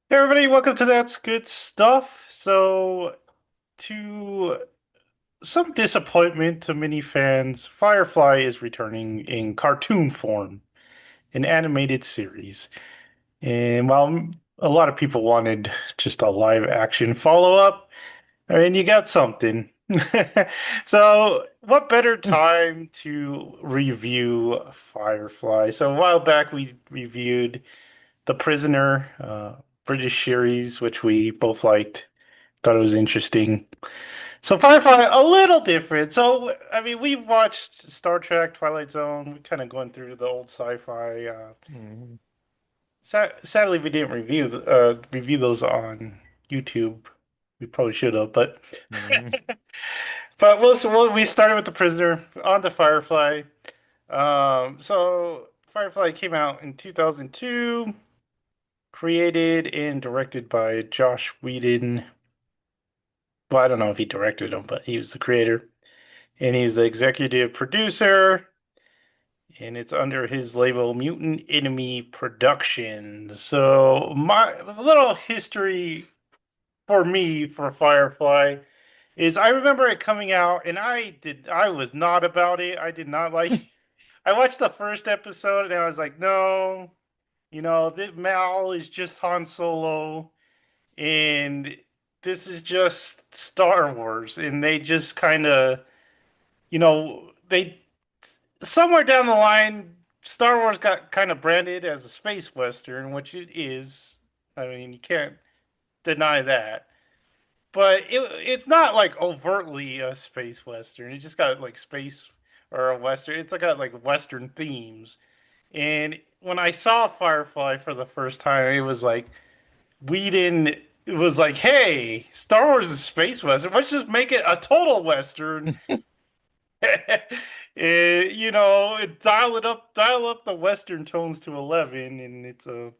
Hey everybody, welcome to That's Good Stuff. To some disappointment to many fans, Firefly is returning in cartoon form, an animated series. And while a lot of people wanted just a live action follow-up, I mean, you got something. So, what better time to review Firefly? So, a while back, we reviewed The Prisoner, British series, which we both liked. Thought it was interesting. So Firefly, a little different. So I mean, we've watched Star Trek, Twilight Zone. We kind of going through the old sci-fi. Mhm. Sadly, we didn't review those on YouTube. We probably should have, but Mhm. we started with The Prisoner, on to Firefly. So Firefly came out in 2002, created and directed by Josh Whedon. Well, I don't know if he directed them, but he was the creator. And he's the executive producer, and it's under his label Mutant Enemy Productions. So my a little history for me for Firefly is I remember it coming out, and I was not about it. I did not like. I watched the first episode, and I was like, no, that Mal is just Han Solo, and this is just Star Wars, and they just kind of, they somewhere down the line, Star Wars got kind of branded as a space western, which it is. I mean, you can't deny that. But it's not like overtly a space western. It just got like space or a western. It's like got like western themes. And when I saw Firefly for the first time, it was like Whedon. It was like, hey, Star Wars is space western. Let's just make it a total western. Dial up the Western tones to 11, and it's a.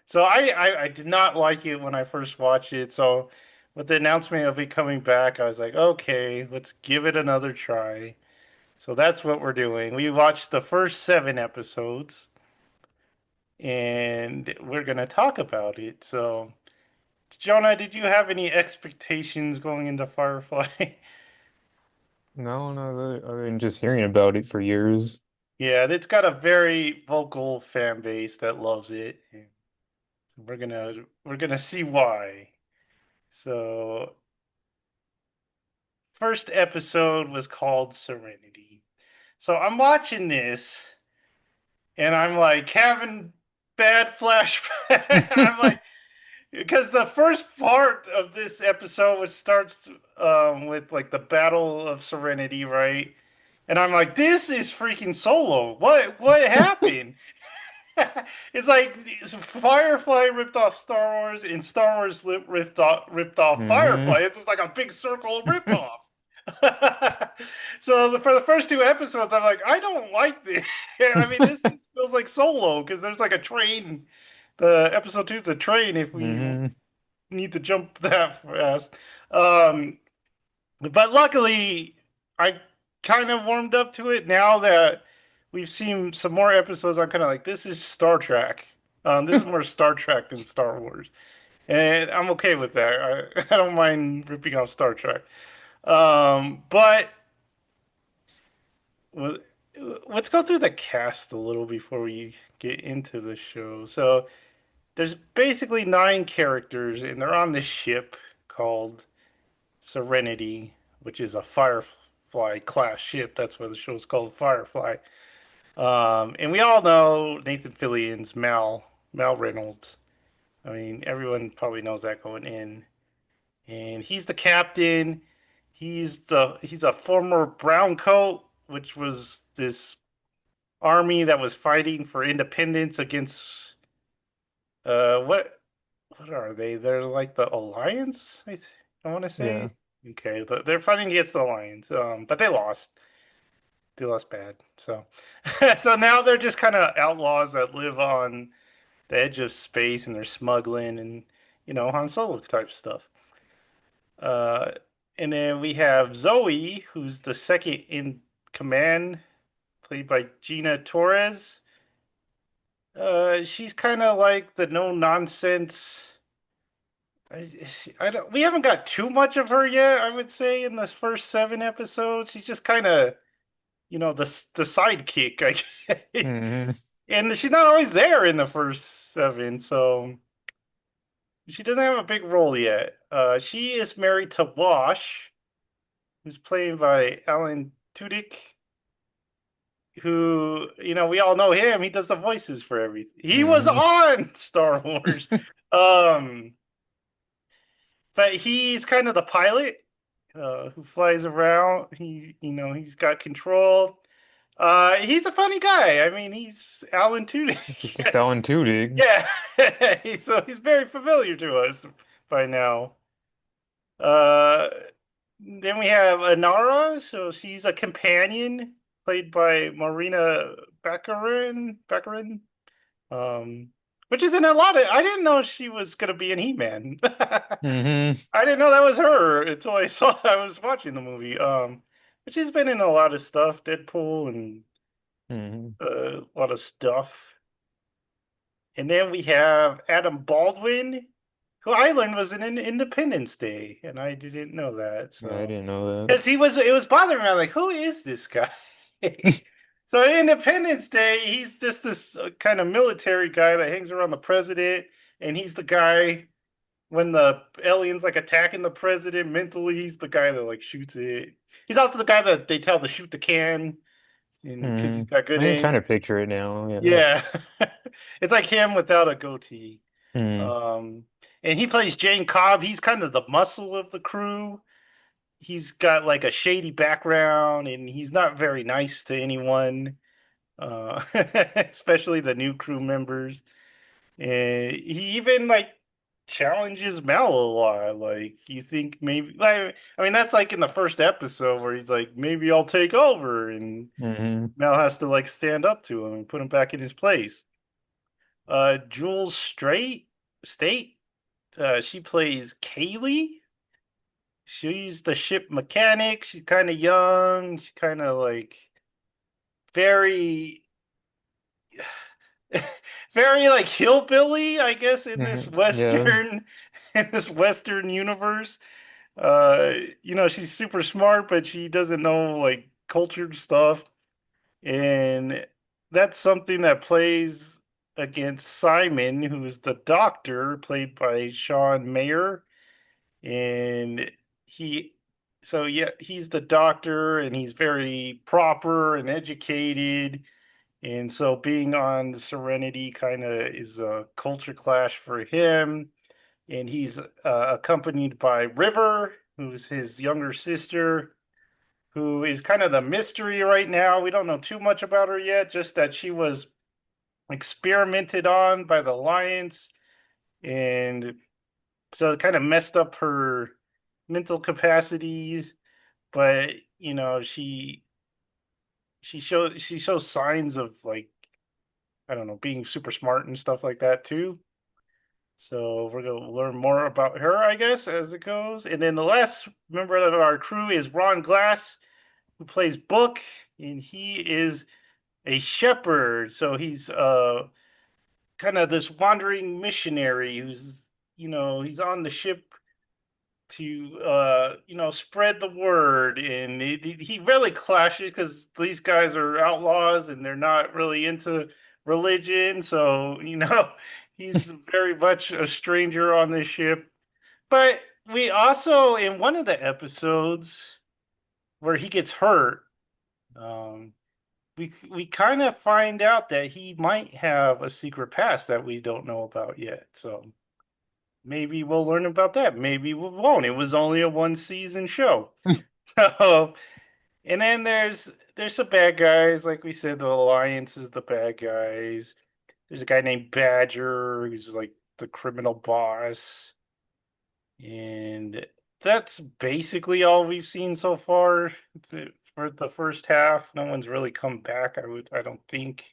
So I did not like it when I first watched it. So with the announcement of it coming back, I was like, okay, let's give it another try. So that's what we're doing. We watched the first 7 episodes, and we're gonna talk about it. So, Jonah, did you have any expectations going into Firefly? No, no, I've been just hearing about it for years. Yeah, it's got a very vocal fan base that loves it. We're gonna see why. So first episode was called Serenity. So I'm watching this and I'm like having bad flashback. I'm like because the first part of this episode, which starts with like the Battle of Serenity, right? And I'm like, this is freaking Solo. What happened? It's like Firefly ripped off Star Wars, and Star Wars ripped off Hmm. Firefly. It's just like a big circle ripoff. So for the first 2 episodes, I'm like, I don't like this. I mean, this feels like Solo because there's like a train. The episode 2 is a train. If we Hmm. need to jump that fast, um, but luckily, I kind of warmed up to it now that we've seen some more episodes. I'm kind of like, this is Star Trek. This is more Star Trek than Star Wars, and I'm okay with that. I don't mind ripping off Star Trek. But well, let's go through the cast a little before we get into the show. So there's basically 9 characters, and they're on this ship called Serenity, which is a Firefly class ship. That's why the show's called Firefly. And we all know Nathan Fillion's Mal Reynolds. I mean, everyone probably knows that going in. And he's the captain. He's a former brown coat, which was this army that was fighting for independence against what are they? They're like the Alliance, I want to Yeah. say. Okay, they're fighting against the Alliance, but they lost. They lost bad. So, so now they're just kind of outlaws that live on the edge of space, and they're smuggling and Han Solo type stuff. Uh, and then we have Zoe, who's the second in command, played by Gina Torres. She's kind of like the no nonsense. I don't. We haven't got too much of her yet. I would say in the first 7 episodes, she's just kind of the sidekick. Hmm. And she's not always there in the first seven, so she doesn't have a big role yet. She is married to Wash, who's played by Alan Tudyk, who, we all know him. He does the voices for everything. He was Hmm. on Star Wars. Um, but he's kind of the pilot, who flies around. He's got control. He's a funny guy. I mean, he's Alan It's Tudyk. just Alan Tudyk. Yeah. So he's very familiar to us by now. Uh, then we have Anara. So she's a companion played by Marina Baccarin, um, which is in a lot of. I didn't know she was gonna be in He-Man. Hmm. I didn't know that was her until I was watching the movie. But she's been in a lot of stuff, Deadpool and Hmm. a lot of stuff. And then we have Adam Baldwin, who I learned was in Independence Day, and I didn't know that. Yeah, I So, didn't know because it was bothering me. I'm like, who is this guy? that. So in Independence Day, he's just this kind of military guy that hangs around the president, and he's the guy when the aliens like attacking the president mentally. He's the guy that like shoots it. He's also the guy that they tell to shoot the can, and because Hmm. he's got good I can aim. kind of picture it now. Yeah. Yeah, it's like him without a goatee. Hmm. Um, and he plays Jane Cobb. He's kind of the muscle of the crew. He's got like a shady background, and he's not very nice to anyone, especially the new crew members. And he even like challenges Mal a lot. Like, you think maybe, like, I mean, that's like in the first episode where he's like, maybe I'll take over, and Hmm. Mal has to like stand up to him and put him back in his place. Jules State, she plays Kaylee. She's the ship mechanic. She's kind of young. She's kind of like very, very like hillbilly, I guess, in this Hmm. Yeah. Western, in this Western universe. She's super smart, but she doesn't know like cultured stuff. And that's something that plays against Simon, who's the doctor, played by Sean Mayer. And he, so yeah, he's the doctor and he's very proper and educated. And so being on the Serenity kind of is a culture clash for him. And he's accompanied by River, who's his younger sister, who is kind of the mystery right now. We don't know too much about her yet, just that she was experimented on by the Alliance, and so it kind of messed up her mental capacities. But she shows signs of like, I don't know, being super smart and stuff like that too. So we're gonna learn more about her, I guess, as it goes. And then the last member of our crew is Ron Glass, who plays Book, and he is a shepherd. So he's kind of this wandering missionary who's, he's on the ship to spread the word. And he really clashes because these guys are outlaws and they're not really into religion. So, he's very much a stranger on this ship. But we also, in one of the episodes where he gets hurt, um, we kind of find out that he might have a secret past that we don't know about yet. So maybe we'll learn about that. Maybe we won't. It was only a one season show. So, and then there's some bad guys, like we said, the Alliance is the bad guys. There's a guy named Badger who's like the criminal boss. And that's basically all we've seen so far. It's it for the first half. No one's really come back, I don't think.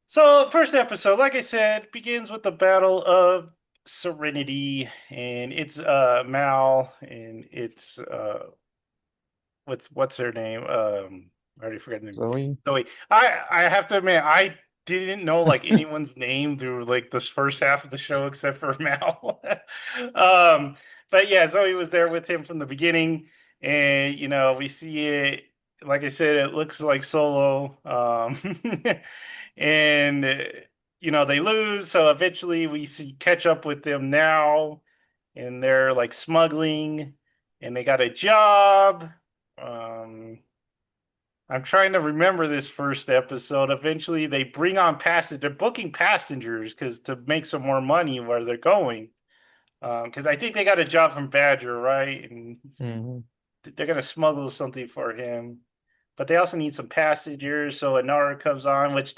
So, first episode, like I said, begins with the Battle of Serenity, and it's Mal, and it's what's her name? I already forgot the name. Zoe. So wait, I have to admit, I didn't know like anyone's name through like this first half of the show except for Mal. Um, but yeah, Zoe was there with him from the beginning, and we see it. Like I said, it looks like Solo, and they lose. So eventually, we see catch up with them now, and they're like smuggling, and they got a job. Um, I'm trying to remember this first episode. Eventually, they bring on passengers. They're booking passengers because to make some more money where they're going. Because I think they got a job from Badger, right? And Hmm. they're gonna smuggle something for him. But they also need some passengers. So Anara comes on, which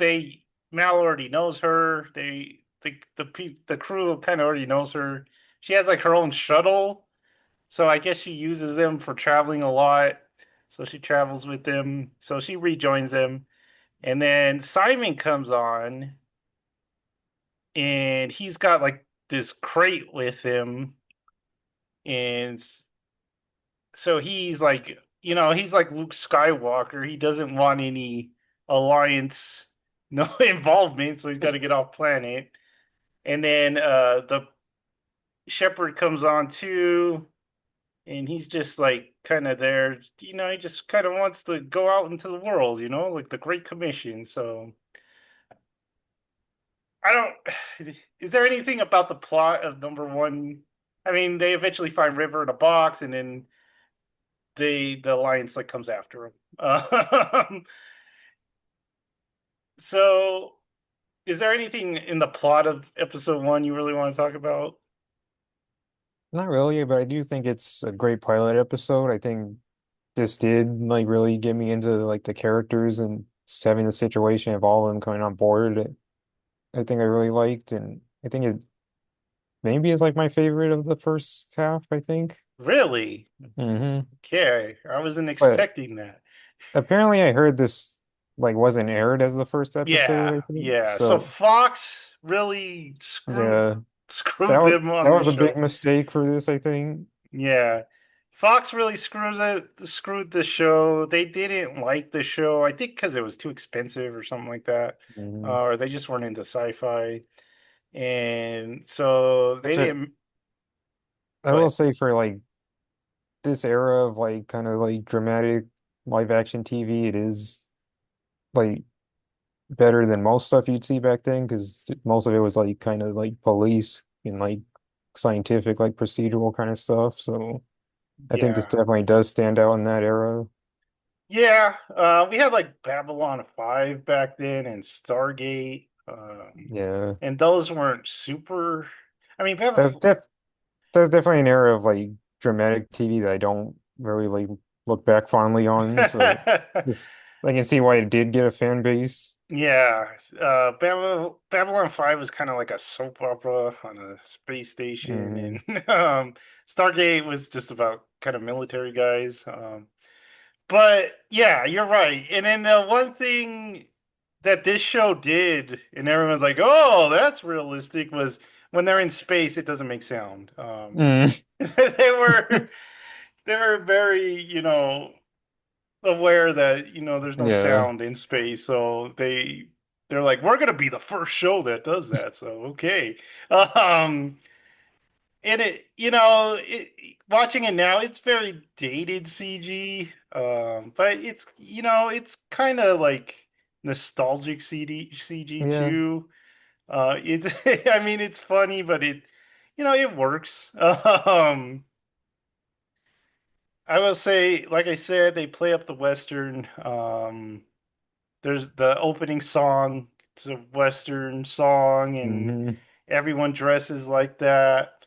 Mal already knows her. The crew kind of already knows her. She has like her own shuttle, so I guess she uses them for traveling a lot. So she travels with them. So she rejoins them. And then Simon comes on and he's got like this crate with him. And so he's like Luke Skywalker. He doesn't want any alliance, no involvement. So he's got to get off planet. And then the Shepherd comes on too. And he's just like kind of there, he just kind of wants to go out into the world, like the Great Commission. So I don't, is there anything about the plot of number one? I mean, they eventually find River in a box, and then the Alliance like comes after him. So is there anything in the plot of episode one you really want to talk about? Not really, but I do think it's a great pilot episode. I think this did like really get me into like the characters and just having the situation of all of them coming on board. I think I really liked, and I think it maybe is like my favorite of the first half, I think. Really? Hmm. Okay, I wasn't But expecting that. apparently I heard this like wasn't aired as the first episode, Yeah, I think. yeah. So So Fox really screwed yeah, screwed them on that this was a show. big mistake for this, I think. Yeah. Fox really screwed the show. They didn't like the show. I think because it was too expensive or something like that. Hmm. Or they just weren't into sci-fi. And so they Which didn't I go will ahead. say for like this era of like kind of like dramatic live action TV, it is like better than most stuff you'd see back then because most of it was like kind of like police and like scientific, like procedural kind of stuff. So I think this Yeah. definitely does stand out in that era. Yeah. We had like Babylon 5 back then and Stargate. Yeah, And those weren't super. I mean, that's Babylon. def that's definitely an era of like dramatic TV that I don't really like look back fondly on. So this I can see why it did get a fan base. Yeah, Babylon 5 was kind of like a soap opera on a space station, Hmm. and Stargate was just about kind of military guys. But yeah, you're right. And then the one thing that this show did, and everyone's like, "Oh, that's realistic," was when they're in space, it doesn't make sound. Mm. They were they were very, aware that there's no Yeah. sound in space, so they're like, we're gonna be the first show that does that. So okay, um, and watching it now, it's very dated CG, but it's kind of like nostalgic CG Yeah. too. It's I mean it's funny, but it works. I will say, like I said, they play up the Western. There's the opening song. It's a Western song, and Hmm. everyone dresses like that.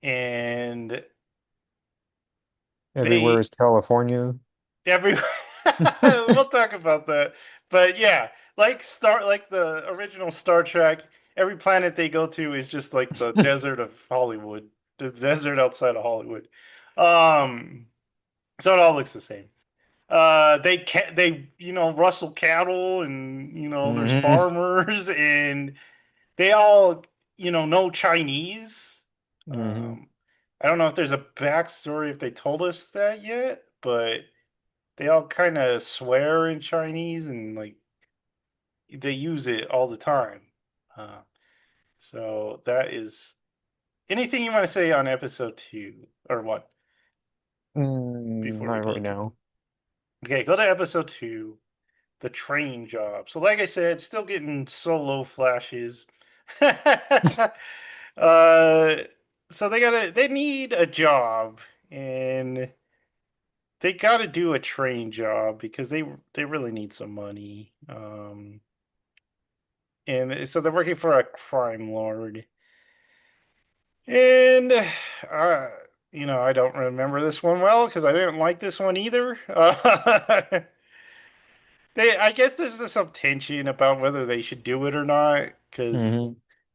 And Everywhere they is California. every we'll talk about that. But yeah, like the original Star Trek, every planet they go to is just like the desert of Hollywood, the desert outside of Hollywood. Um, so it all looks the same. They rustle cattle, and there's Hmm. farmers, and they all know Chinese. Hmm. um I don't know if there's a backstory if they told us that yet, but they all kind of swear in Chinese, and like they use it all the time. Uh, so that is anything you want to say on episode two or one before we Not go right to. now. Okay, go to episode two, the train job. So, like I said, still getting solo flashes. uh, so they need a job, and they gotta do a train job because they really need some money. And so they're working for a crime lord. And I don't remember this one well because I didn't like this one either. I guess there's just some tension about whether they should do it or not, because Hmm.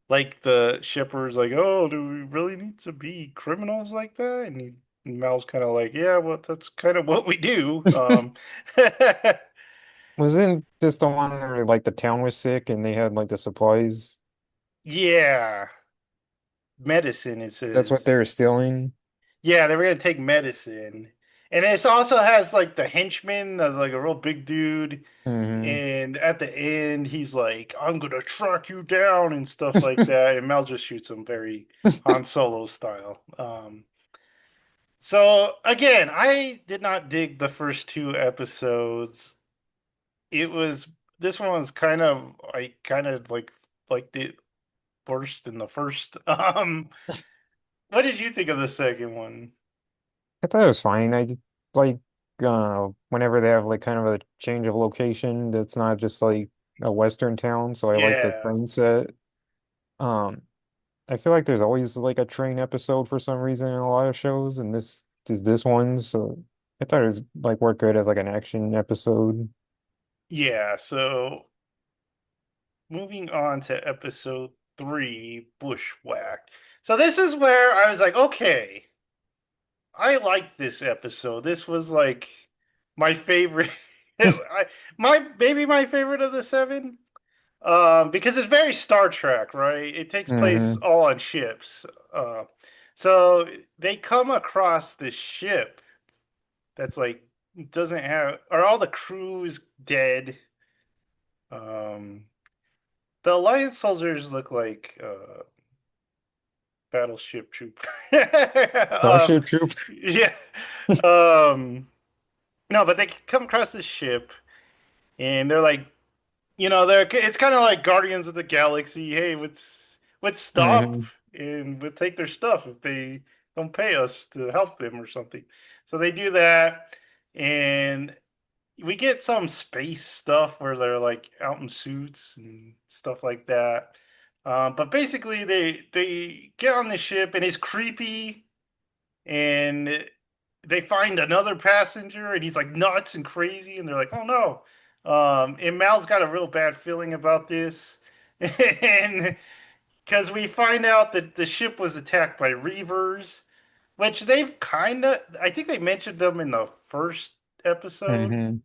like the shipper's like, "Oh, do we really need to be criminals like that?" And Mal's kind of like, "Yeah, well, that's kind of what we do." Wasn't this the one where like the town was sick and they had like the supplies? Yeah, medicine. It That's what says. they were stealing. Yeah, they were gonna take medicine, and it also has like the henchman that's like a real big dude. Hmm. And at the end, he's like, "I'm gonna track you down" and stuff like that. And Mel just shoots him very Han Solo style. So again, I did not dig the first two episodes. It was This one was I kind of like liked it worse than the first. What did you think of the second one? I thought it was fine. Like whenever they have like kind of a change of location that's not just like a Western town, so I like the Yeah, train set. Um, I feel like there's always like a train episode for some reason in a lot of shows, and this is this one, so I thought it was like worked good as like an action episode. yeah. So moving on to episode three, Bushwhack. So this is where I was like, okay, I like this episode. This was like my favorite. My maybe my favorite of the seven. Because it's very Star Trek, right? It takes place Hmm. all on ships. Uh, so they come across this ship that's like doesn't have, or all the crew is dead. Um, the Alliance soldiers look like Battleship Troop. Starship Troop. Yeah. Um, no, but they come across this ship and they're like, it's kind of like Guardians of the Galaxy. Hey, let's stop Hmm. and we'll take their stuff if they don't pay us to help them or something. So they do that, and we get some space stuff where they're like out in suits and stuff like that. But basically, they get on the ship and it's creepy, and they find another passenger and he's like nuts and crazy, and they're like, "Oh no!" And Mal's got a real bad feeling about this, and because we find out that the ship was attacked by Reavers, which I think they mentioned them in the first episode. Hmm.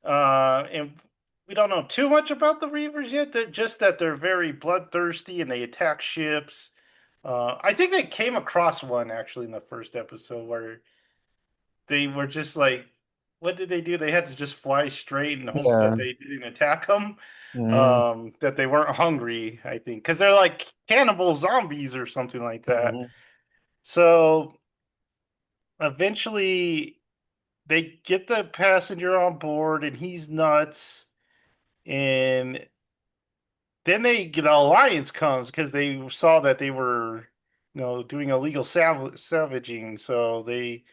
And we don't know too much about the Reavers yet. Just that they're very bloodthirsty and they attack ships. I think they came across one actually in the first episode where they were just like, what did they do? They had to just fly straight and hope that Yeah. they didn't attack them. Hmm. That they weren't hungry, I think, because they're like cannibal zombies or something like that. Hmm. So eventually they get the passenger on board and he's nuts. And then the alliance comes because they saw that they were, doing illegal salvaging. So they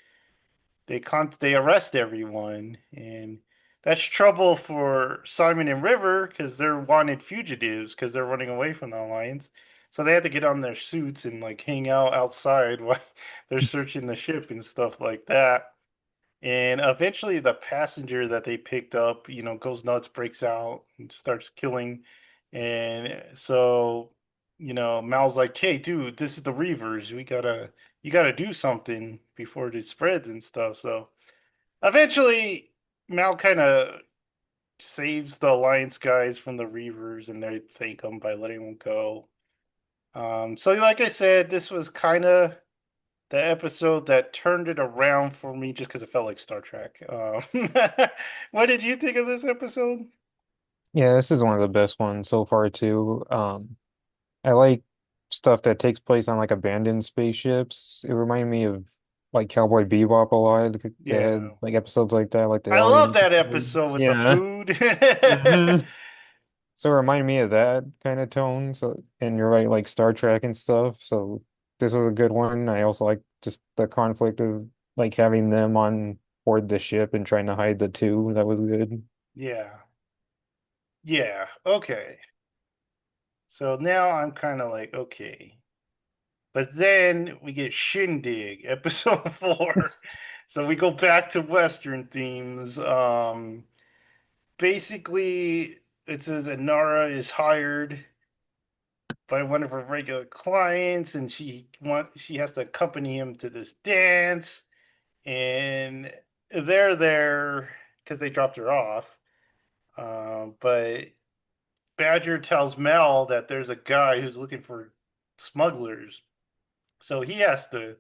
arrest everyone, and that's trouble for Simon and River because they're wanted fugitives because they're running away from the Alliance. So they have to get on their suits and like hang out outside while they're searching the ship and stuff like that. And eventually, the passenger that they picked up, goes nuts, breaks out, and starts killing. And so, Mal's like, "Hey, dude, this is the Reavers. You gotta do something before it spreads and stuff." So eventually, Mal kind of saves the Alliance guys from the Reavers, and they thank him by letting them go. So, like I said, this was kind of the episode that turned it around for me just because it felt like Star Trek. What did you think of this episode? Yeah, this is one of the best ones so far too. I like stuff that takes place on like abandoned spaceships. It reminded me of like Cowboy Bebop a lot. They had Yeah. like episodes like that, like the I love Alien that episode. episode with the Yeah. food. hmm So it reminded me of that kind of tone. So, and you're right, like Star Trek and stuff. So this was a good one. I also like just the conflict of like having them on board the ship and trying to hide the two. That was good. Yeah. Yeah. Okay. So now I'm kind of like, okay. But then we get Shindig, episode 4. So we go back to Western themes. Basically, it says Anara is hired by one of her regular clients, and she has to accompany him to this dance, and they're there because they dropped her off. But Badger tells Mel that there's a guy who's looking for smugglers, so he has to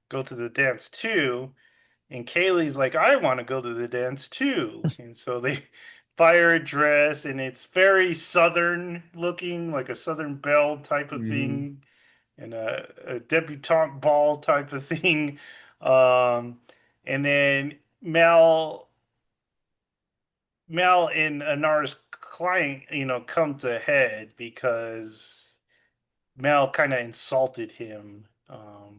go to the dance too. And Kaylee's like, I want to go to the dance too. And so they buy her a dress, and it's very southern looking, like a southern belle type of hmm thing, and a debutante ball type of thing. Um, and then Mel and Anara's client, come to head because Mel kind of insulted him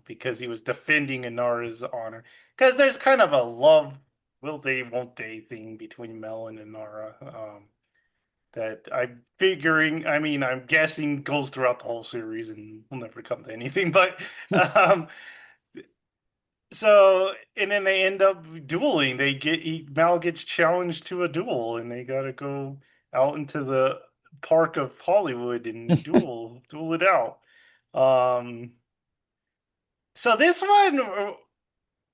because he was defending Inara's honor. Because there's kind of a love, will they, won't they thing between Mel and Inara that I'm guessing goes throughout the whole series and will never come to anything. But um, and then they end up dueling. Mal gets challenged to a duel, and they gotta go out into the park of Hollywood and duel it out. Um, so this one,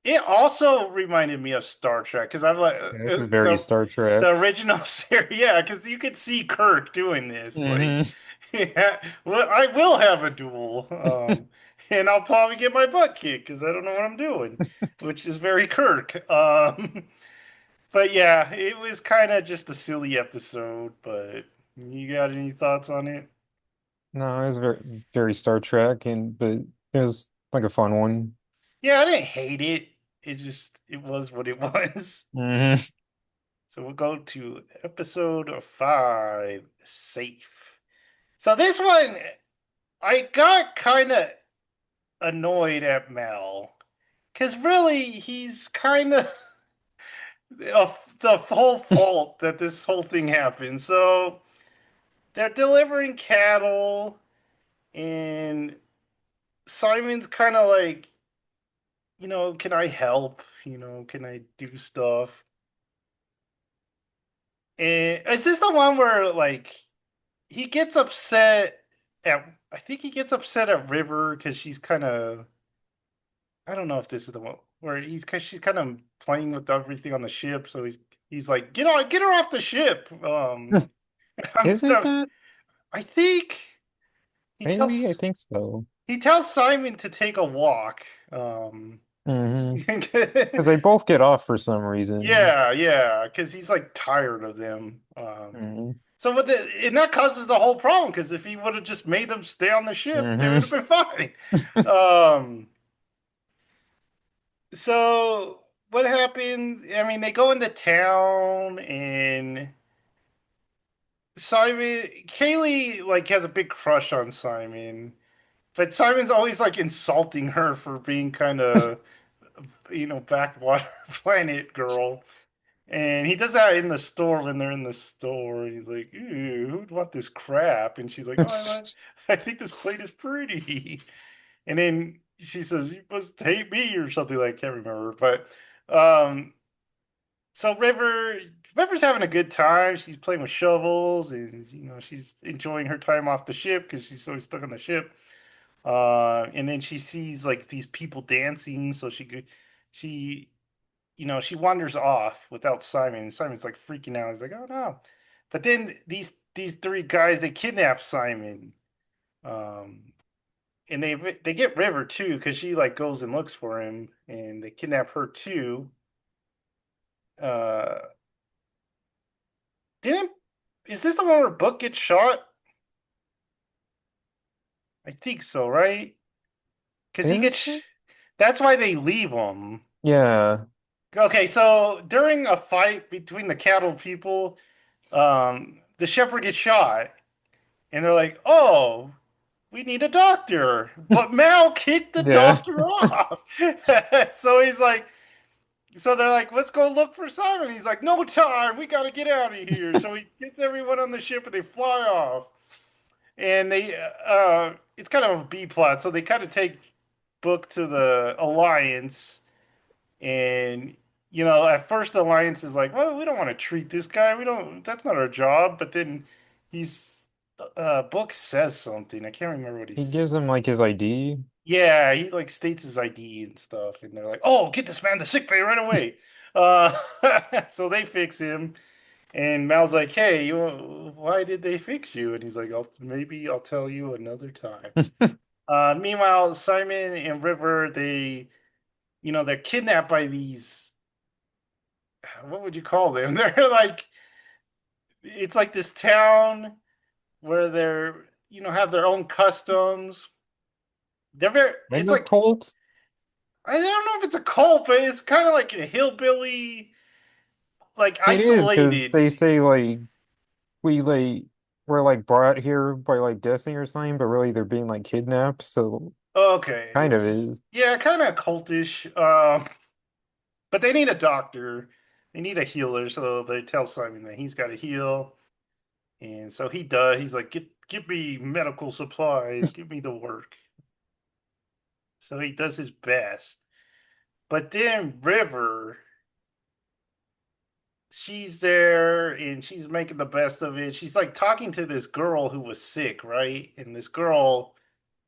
it also reminded me of Star Trek because I've like Yeah, this is very Star the Trek. original series, yeah, because you could see Kirk doing this, like, hmm yeah, well, I will have a duel, and I'll probably get my butt kicked because I don't know what I'm doing, which is very Kirk. But yeah, it was kind of just a silly episode. But you got any thoughts on it? No, it was very Star Trek, and but it was like a fun one. Yeah, I didn't hate it. It was what it was. hmm So we'll go to episode 5, Safe. So this one, I got kind of annoyed at Mel. Because really, he's kind of the whole fault that this whole thing happened. So they're delivering cattle, and Simon's kind of like, can I help? Can I do stuff? And is this the one where, like, he gets upset I think he gets upset at River because she's kind of, I don't know if this is the one where cause she's kind of playing with everything on the ship, so he's like, get her off the ship. I'm, Is it that? I think he Maybe I tells think so. he tells Simon to take a walk. Because they both get off for some reason. Yeah, because he's like tired of them. hmm So and that causes the whole problem because if he would have just made them stay on the ship, they hmm would have been fine. Um, so what happened? I mean, they go into town, and Kaylee like has a big crush on Simon, but Simon's always like insulting her for being kind of, backwater planet girl. And he does that in the store when they're in the store. He's like, "Ew, who'd want this crap?" And she's like, "Oh, I think this plate is pretty." And then she says, "You must hate me," or something like. I can't remember, but um, so River's having a good time. She's playing with shovels, and she's enjoying her time off the ship because she's always stuck on the ship. And then she sees like these people dancing, so she she wanders off without Simon. Simon's like freaking out. He's like, "Oh no!" But then these three guys, they kidnap Simon, um, and they get River too because she like goes and looks for him, and they kidnap her too. Uh, didn't Is this the one where Book gets shot? I think so, right? Because he gets. Is it? That's why they leave him. Yeah. Okay, so during a fight between the cattle people, the shepherd gets shot, and they're like, "Oh, we need a doctor," but Mal kicked the Yeah. doctor off. So he's like, so they're like, "Let's go look for Simon." He's like, "No time, we got to get out of here." So he gets everyone on the ship, and they fly off. And it's kind of a B plot, so they kind of take Book to the Alliance, and at first the Alliance is like, well, we don't want to treat this guy. We don't. That's not our job. But then he's Book says something. I can't remember what He he's. gives him like his ID. Yeah, he like states his ID and stuff, and they're like, "Oh, get this man to sick bay right away." Uh, so they fix him, and Mal's like, "Hey, why did they fix you?" And he's like, maybe I'll tell you another time." Meanwhile, Simon and River, they're kidnapped by these, what would you call them? They're like, it's like this town where have their own customs. And It's the like, cult? I don't know if it's a cult, but it's kind of like a hillbilly, like It is because isolated. they say like we like we're like brought here by like destiny or something, but really they're being like kidnapped, so Okay, kind of it's, is. yeah, kind of cultish. But they need a doctor. They need a healer, so they tell Simon that he's got to heal. And so he does. He's like, give me medical supplies, give me the work. So he does his best. But then River, she's there and she's making the best of it. She's like talking to this girl who was sick, right? And this girl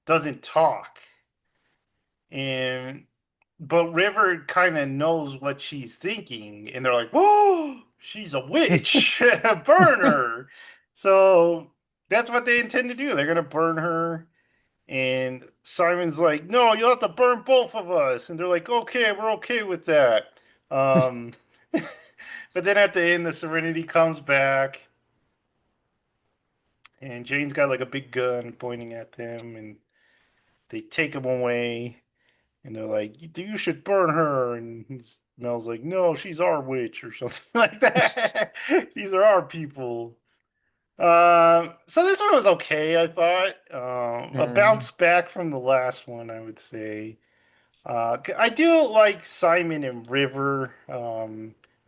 doesn't talk. And but River kind of knows what she's thinking, and they're like, "Whoa, she's a witch! Burn her!" So that's what they intend to do. They're gonna burn her. And Simon's like, "No, you'll have to burn both of us." And they're like, "Okay, we're okay with that." Um, but then at the end, the Serenity comes back, and Jane's got like a big gun pointing at them, and they take him away. And they're like, "You should burn her." And Mel's like, "No, she's our witch," or something like that. These are our people. So this one was okay, I thought. A Mm. bounce back from the last one, I would say. I do like Simon and River.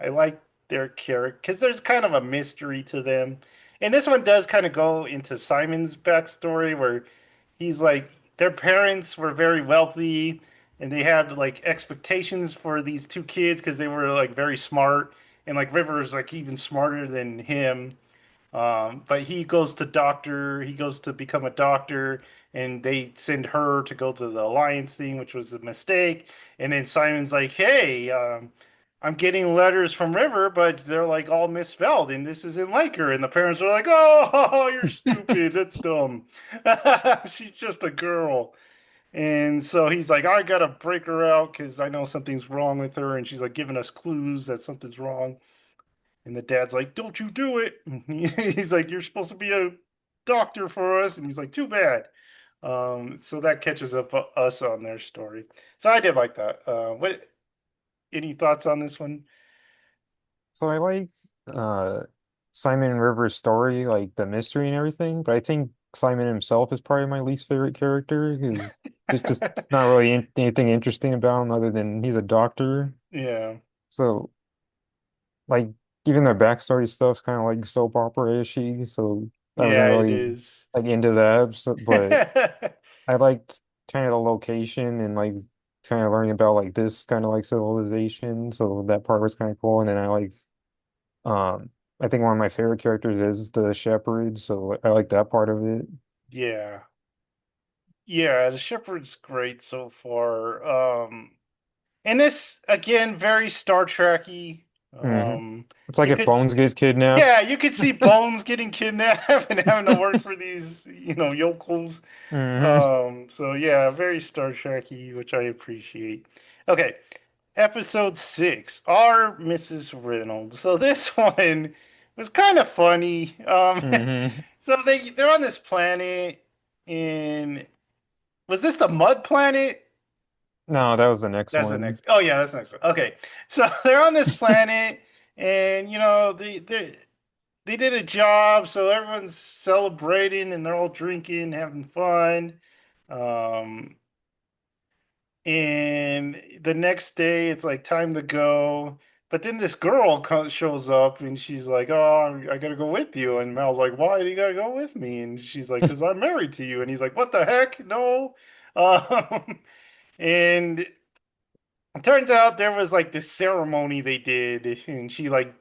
I like their character because there's kind of a mystery to them. And this one does kind of go into Simon's backstory where he's like, their parents were very wealthy and they had like expectations for these two kids because they were like very smart. And like River is like even smarter than him. But he goes to become a doctor, and they send her to go to the Alliance thing, which was a mistake. And then Simon's like, "Hey, I'm getting letters from River, but they're like all misspelled, and this isn't like her." And the parents are like, "Oh, you're stupid. That's dumb. She's just a girl." And so he's like, "I gotta break her out because I know something's wrong with her." And she's like giving us clues that something's wrong. And the dad's like, "Don't you do it." He's like, "You're supposed to be a doctor for us." And he's like, "Too bad." So that catches up us on their story. So I did like that. What any thoughts on this one? So I like uh Simon and River's story, like the mystery and everything, but I think Simon himself is probably my least favorite character because there's just not really anything interesting about him other than he's a doctor. Yeah. So like even their backstory stuff's kind of like soap opera-ishy, so I wasn't Yeah, it really is. like into that. So, but I liked kind of the location and like kind of learning about like this kind of like civilization. So that part was kind of cool. And then um I think one of my favorite characters is the shepherd, so I like that part of it. Yeah. Yeah, the Shepherd's great so far. And this again, very Star Trek-y. Hmm. Um, It's like you if could Bones gets kidnapped. Yeah, you could see Bones getting kidnapped and having to work for these, yokels. Hmm. So yeah, very Star Trek-y, which I appreciate. Okay, episode 6, Our Mrs. Reynolds. So this one, was kind of funny. Hmm. So they're on this planet, and was this the Mud Planet? No, that was the next That's the one. next. Oh yeah, that's the next one. Okay, so they're on this planet, and they did a job, so everyone's celebrating and they're all drinking, having fun. Um, and the next day, it's like time to go. But then this girl shows up and she's like, "Oh, I gotta go with you." And Mal's like, "Why do you gotta go with me?" And she's like, "Because I'm married to you." And he's like, "What the heck? No." Um, and it turns out there was like this ceremony they did, and she like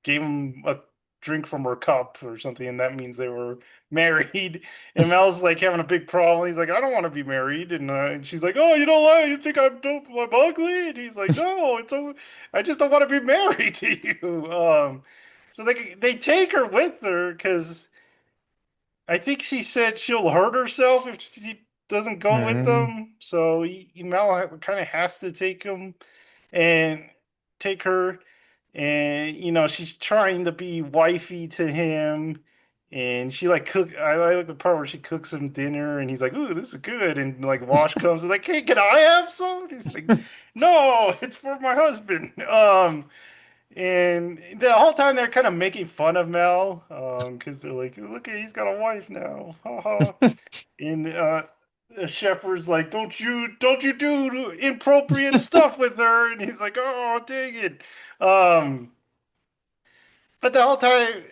gave him a drink from her cup or something, and that means they were married. And Mel's like having a big problem. He's like, I don't want to be married, and she's like, Oh, you don't lie. You think I'm dope? I'm ugly? And he's like, No, I just don't want to be married to you. So they take her with her because I think she said she'll hurt herself if she doesn't go with Hmm. them. So Mel kind of has to take him and take her, and she's trying to be wifey to him, and she like cook. I like the part where she cooks him dinner, and he's like, "Ooh, this is good," and like Wash comes and like, "Hey, can I have some?" He's like, "No, it's for my husband." And the whole time they're kind of making fun of Mel, because they're like, "Look, he's got a wife now." Ha. And the shepherd's like, don't you do inappropriate stuff with her?" And he's like, "Oh, dang it." Um, but the whole time,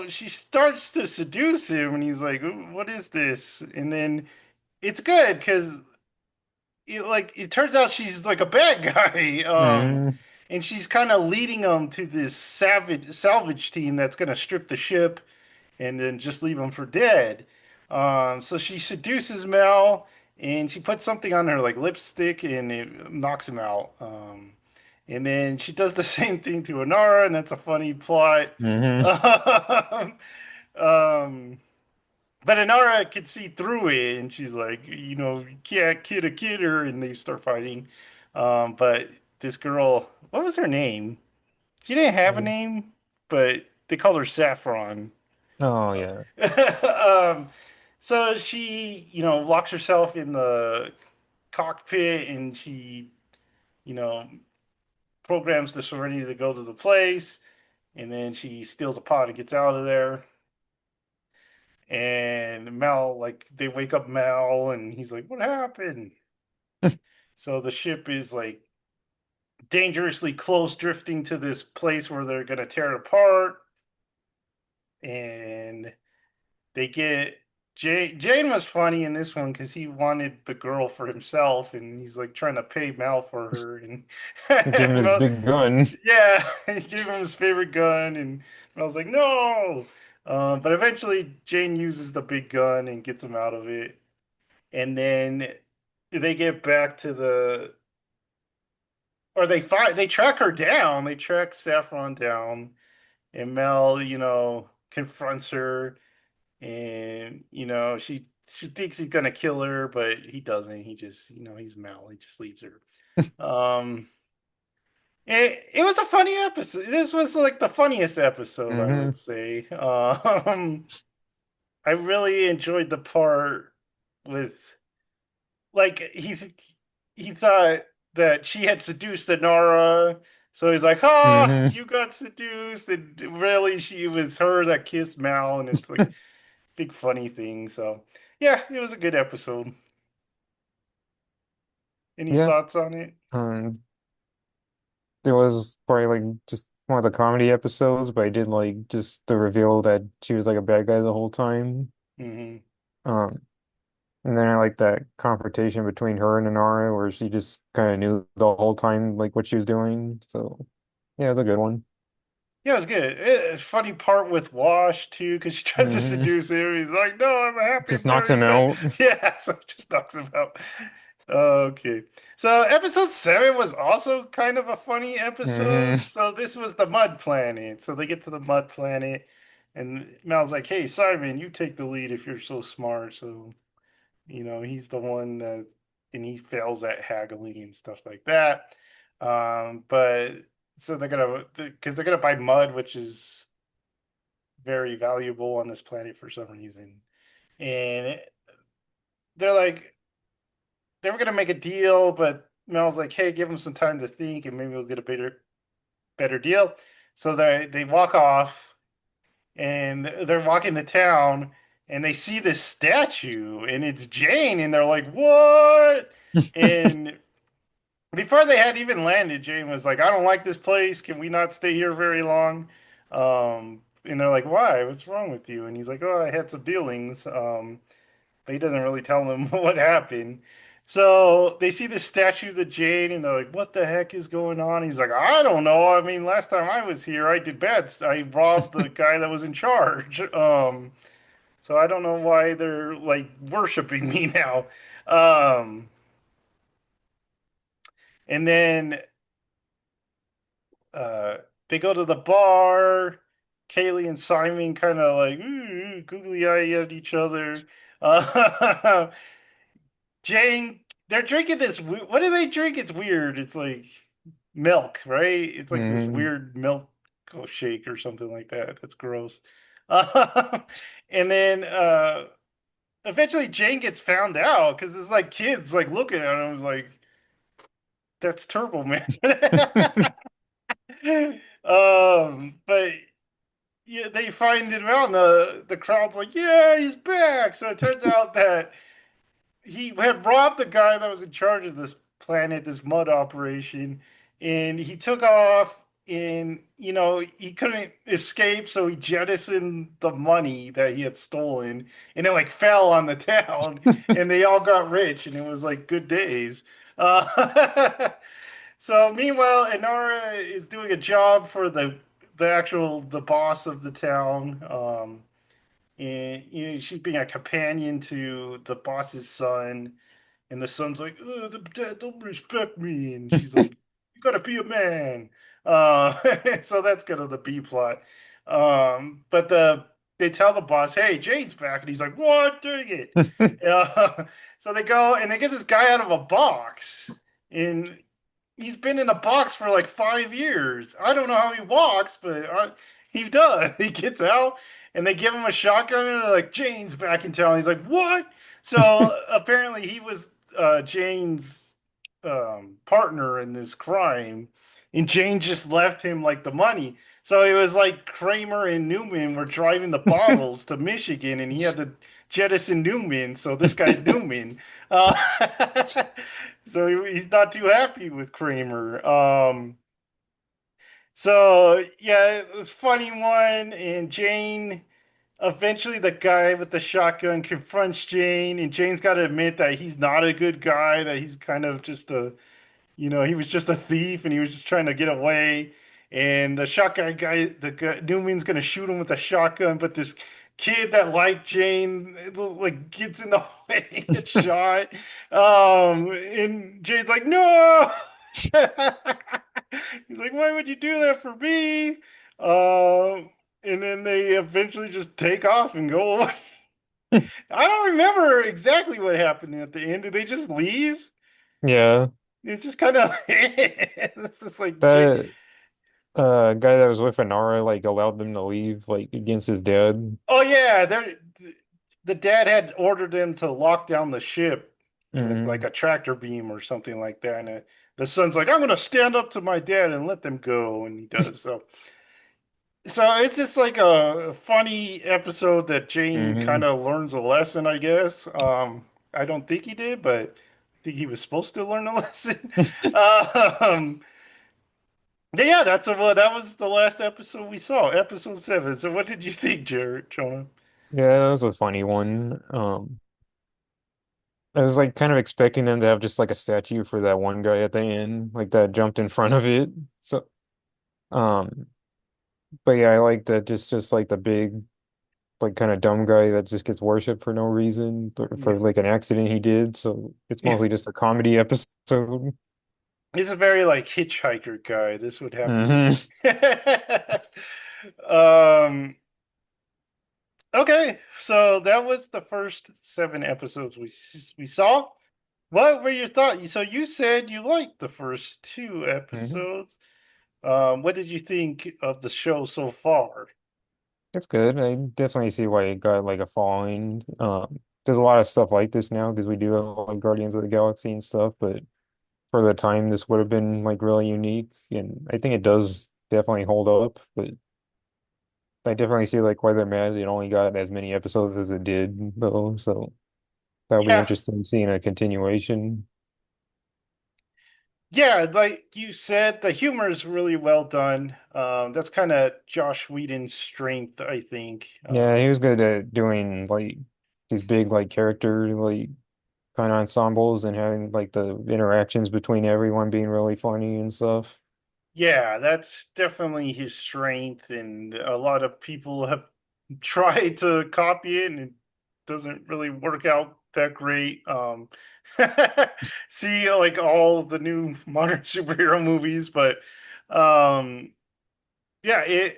she starts to seduce him, and he's like, "Ooh, what is this?" And then it's good because it turns out she's like a bad guy. Hmm. And she's kind of leading him to this savage salvage team that's gonna strip the ship and then just leave him for dead. So she seduces Mel, and she puts something on her like lipstick, and it knocks him out. And then she does the same thing to Anara, and that's a funny plot. Hmm. Um, um, but Anara can see through it, and she's like, you can't kid a kidder, and they start fighting. But this girl, what was her name? She didn't have a name, but they called her Saffron. Oh yeah. um, so she, locks herself in the cockpit, and she, you know, programs the Serenity to go to the place, and then she steals a pot and gets out of there. And Mal, like, they wake up Mal, and he's like, "What happened?" So the ship is like dangerously close, drifting to this place where they're gonna tear it apart, and they get Jane was funny in this one because he wanted the girl for himself, and he's like trying to pay Mal for her, and Give him his Mal, big gun. yeah, he gave him his favorite gun, and I was like, no. But eventually, Jane uses the big gun and gets him out of it, and then they get back to or they track her down. They track Saffron down, and Mel, confronts her, and she thinks he's gonna kill her, but he doesn't. He just, he's Mel. He just leaves her. It was a funny episode. This was like the funniest episode, I Hmm. would say. I really enjoyed the part with like he thought that she had seduced Inara, so he's like, "Ha, Hmm. you got seduced," and really she was her that kissed Mal, and it's like big funny thing. So yeah, it was a good episode. Any Yeah. thoughts on it? Um, it was probably like just one of the comedy episodes, but I did like just the reveal that she was like a bad guy the whole time. Hmm. Um, and then I like that confrontation between her and Inara where she just kind of knew the whole time like what she was doing. So yeah, it was a good one. Yeah, it was good. It's funny part with Wash too, because she tries to Hmm. seduce him. He's like, "No, I'm a happy Just knocks married him man." out. Yeah, so it just knocks him out. Okay. So episode 7 was also kind of a funny episode. Hmm. So this was the Mud Planet. So they get to the Mud Planet, and Mal's like, "Hey, Simon, you take the lead if you're so smart." So, he's the one that, and he fails at haggling and stuff like that. But so they're gonna, because they're gonna buy mud, which is very valuable on this planet for some reason. And they're like, they were gonna make a deal, but Mel's like, hey, give him some time to think, and maybe we'll get a better deal. So they walk off, and they're walking to town, and they see this statue, and it's Jane, and they're like, what? And before they had even landed, Jane was like, I don't like this place. Can we not stay here very long? And they're like, why? What's wrong with you? And he's like, oh, I had some dealings. But he doesn't really tell them what happened. So they see the statue of the Jade and they're like, what the heck is going on? He's like, I don't know. I mean, last time I was here, I did bad. I robbed the guy that was in charge. So I don't know why they're like worshiping me now. Um, and then uh, they go to the bar. Kaylee and Simon kind of like googly eye at each other. Uh, Jane, they're drinking this. What do they drink? It's weird. It's like milk, right? It's like this Hmm. weird milk shake or something like that. That's gross. Uh, and then eventually Jane gets found out because it's like kids like looking at him. Was like, that's Turbo Man. But yeah, they find it out, and the crowd's like, yeah, he's back. So it turns out that he had robbed the guy that was in charge of this planet, this mud operation, and he took off. And he couldn't escape, so he jettisoned the money that he had stolen, and it like fell on the town, and they all got rich, and it was like good days. So meanwhile, Inara is doing a job for the boss of the town. And she's being a companion to the boss's son, and the son's like, oh, the dad don't respect me, and she's like, you gotta be a man. So that's kind of the B plot. But they tell the boss, hey, Jade's back, and he's like, what? Dang it. So they go and they get this guy out of a box, and he's been in a box for like 5 years. I don't know how he walks, but he does. He gets out and they give him a shotgun and they're like, Jane's back in town. He's like, what? So apparently he was Jane's partner in this crime, and Jane just left him like the money. So it was like Kramer and Newman were driving the bottles to Michigan, and he had to jettison Newman. So this guy's Newman. Uh, so he's not too happy with Kramer. So yeah, it was a funny one, and Jane. Eventually, the guy with the shotgun confronts Jane, and Jane's got to admit that he's not a good guy. That he's kind of just he was just a thief, and he was just trying to get away. And the shotgun guy, the guy, Newman's gonna shoot him with a shotgun, but this kid that liked Jane like gets in the way and gets shot. And Jane's like, no. He's like, why would you do that for me? And then they eventually just take off and go away. I don't remember exactly what happened at the end. Did they just leave? Yeah, It's just kind of it's just like that guy that was with Anara like allowed them to leave like against his dad. oh yeah, the dad had ordered them to lock down the ship with like Hmm. a tractor beam or something like that. And the son's like, I'm gonna stand up to my dad and let them go, and he does. So it's just like a funny episode that Jane kind Hmm. of learns a lesson, I guess. I don't think he did, but I think he was supposed to learn a lesson. Um, yeah, that was the last episode we saw, episode 7. So what did you think, Jared, Jonah? Yeah, that was a funny one. I was like kind of expecting them to have just like a statue for that one guy at the end, like that jumped in front of it. So, um, but yeah, I like that just like the big, like kind of dumb guy that just gets worshipped for no reason for Yeah, like an accident he did. So it's yeah. mostly just a comedy episode. He's a very like hitchhiker guy. This would happen to Hmm. me. Um, okay, so that was the first 7 episodes we saw. What were your thoughts? So you said you liked the first 2 episodes. What did you think of the show so far? It's good. I definitely see why it got like a following. There's a lot of stuff like this now because we do have like Guardians of the Galaxy and stuff, but for the time this would have been like really unique, and I think it does definitely hold up. But I definitely see like why they're mad it only got as many episodes as it did, though. So that'll be Yeah, interesting seeing a continuation. yeah, like you said, the humor is really well done. That's kind of Josh Whedon's strength, I think. Yeah, he was good at doing like these big like character like kind of ensembles and having like the interactions between everyone being really funny and stuff. Yeah, that's definitely his strength, and a lot of people have tried to copy it, and it doesn't really work out that great. See, like all the new modern superhero movies, but um, yeah, it.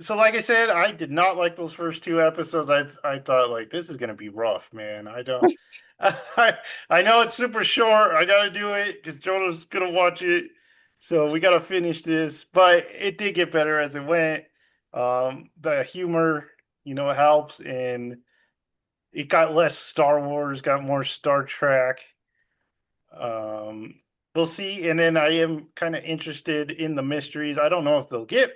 So, like I said, I did not like those first two episodes. I thought like this is gonna be rough, man. I don't. I know it's super short. I gotta do it because Jonah's gonna watch it. So we gotta finish this. But it did get better as it went. The humor, helps, and it got less Star Wars, got more Star Trek. Um, we'll see. And then I am kind of interested in the mysteries. I don't know if they'll get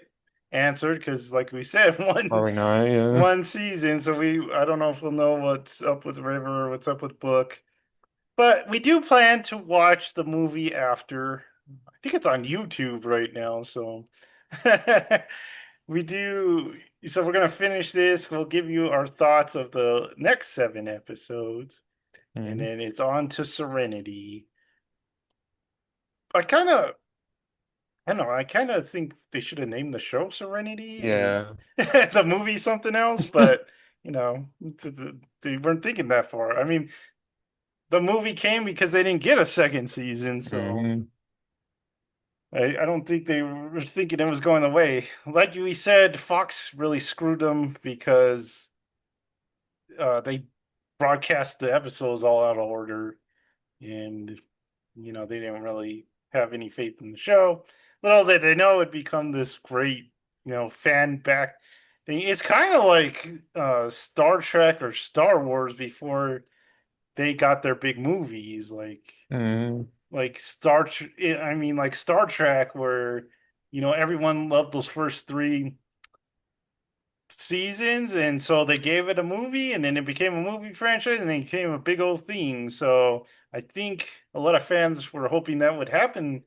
answered because, like we said, one Probably not, yeah. one season. So I don't know if we'll know what's up with River, what's up with Book. But we do plan to watch the movie after. I think it's on YouTube right now. So we do. So we're gonna finish this. We'll give you our thoughts of the next 7 episodes, and Mhm. then it's on to Serenity. I kind of I don't know. I kind of think they should have named the show Serenity and Yeah. the movie something else, but they weren't thinking that far. I mean, the movie came because they didn't get a second season, so Hmm. I don't think they were thinking it was going away. Like we said, Fox really screwed them because they broadcast the episodes all out of order, and they didn't really have any faith in the show. Little did they know it'd become this great, fan back thing. It's kind of like Star Trek or Star Wars before they got their big movies, Hmm. like I mean, like Star Trek, where everyone loved those first three seasons, and so they gave it a movie, and then it became a movie franchise, and then it became a big old thing. So I think a lot of fans were hoping that would happen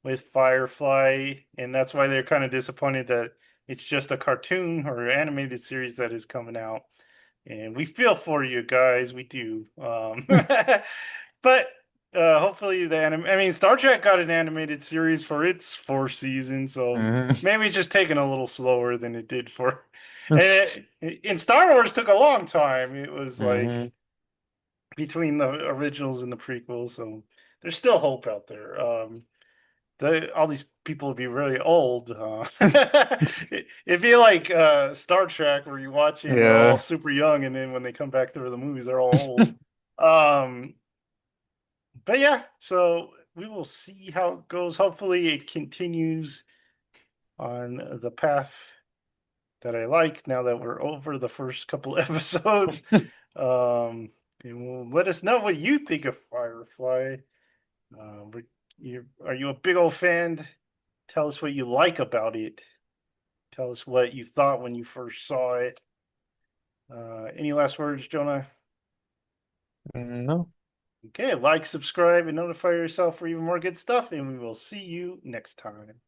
with Firefly, and that's why they're kind of disappointed that it's just a cartoon or animated series that is coming out. And we feel for you guys, we do. But hopefully I mean, Star Trek got an animated series for its fourth season, so Hmm. maybe it's just taking a little slower than it did for. And in Star Wars took a long time. It was like Hmm. between the originals and the prequels, so there's still hope out there. All these people would be really old. It'd be like Star Trek, where you watch it and they're all Yeah. super young, and then when they come back through the movies, they're all old. But yeah, so we will see how it goes. Hopefully, it continues on the path that I like. Now that we're over the first couple episodes, um, and will let us know what you think of Firefly. Are you a big old fan? Tell us what you like about it. Tell us what you thought when you first saw it. Any last words, Jonah? No. Okay, like, subscribe, and notify yourself for even more good stuff, and we will see you next time.